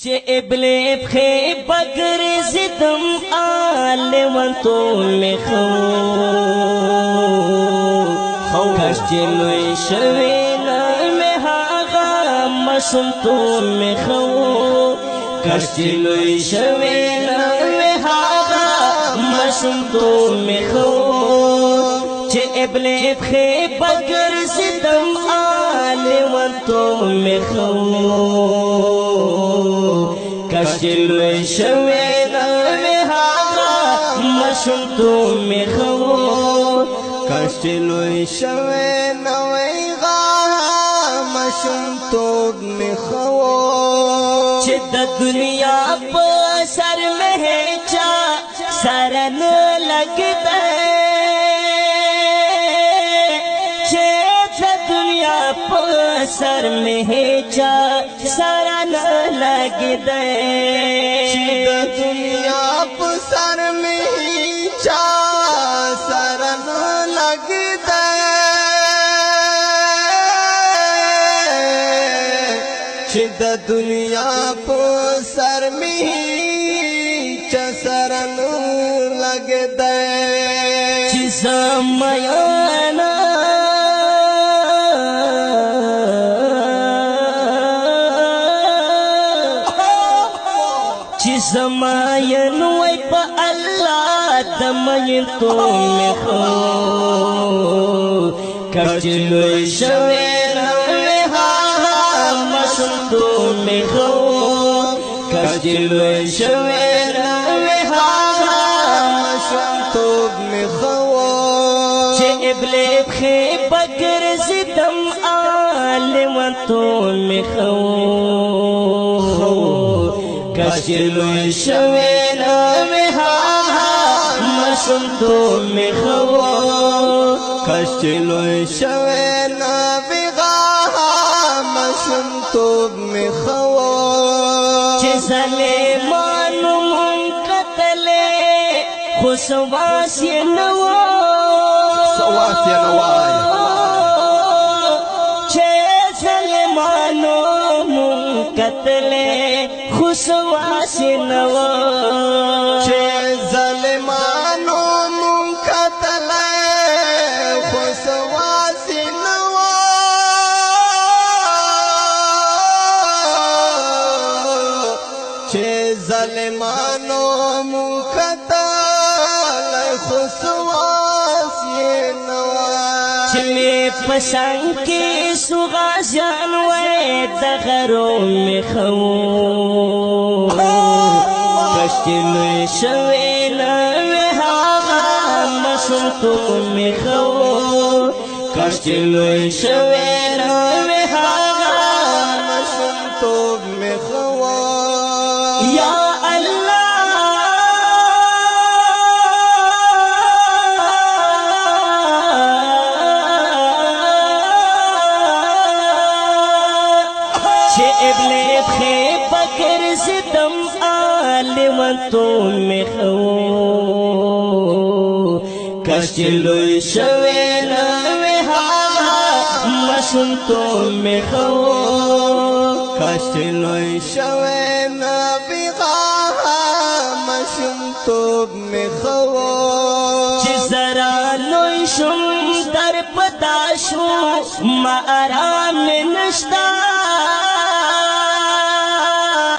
چه ابلیب خی بگر زدم آلوان تو میخو کاش جلوی شوی نمی هاغا مسم تو میخو کاش جلوی شوی نمی هاغا مسم تو میخو چه ابلیب خی بگر زدم آلوان تو میخو کاش جلوی شوی نمی هاغا مسم تو میخو کاش جلوی شوی نمی هاغا مسم تو میخو چه د دنیا په سر میں چا سر نه لگتا چه د دنیا په سر میں چا سر نه لگتا د دنیا په سر میں چا سر نه لگتا چې د دنیا په سر میں چا سر نه لگتا چې زمایانا چې زماین وای په الله دمین تو میخو کاش لوی شوی نوی ها مسم تو میخو کاش لوی شوی نوی ها مسم تو میخو چې ابلیب خی بگر زدم آلوان تو میخو کاش لوی شوی نوی ها مسم تو میخو کاش لوی شوی نوی ها مسم تو میخو چې ظالمانو مونږ قتلې خو سواس یې نه سواس یې نه وای چې ظالمانو مونږ قتلې خو سواس یې نه چې ظالمانو مونږ قتلې خو سواس یې نه چې ظالمانو مونږ قتلې خو سواس یې نه چې می پسند کې سوغازان وای د غرو میخو کاش لوی شوی نوی هاغا مسم تو میخو کاش لوی شوی نوی هاغا مسم تو میخو یا ابلیب خی بگر زدم آلوان تو میخو کاش لوی شوی نوی هاغا مسم تو میخو کاش لوی شوی نوی هاغا مسم تو میخو چې زرا لوی شم در پتا شو ما آرام نشتا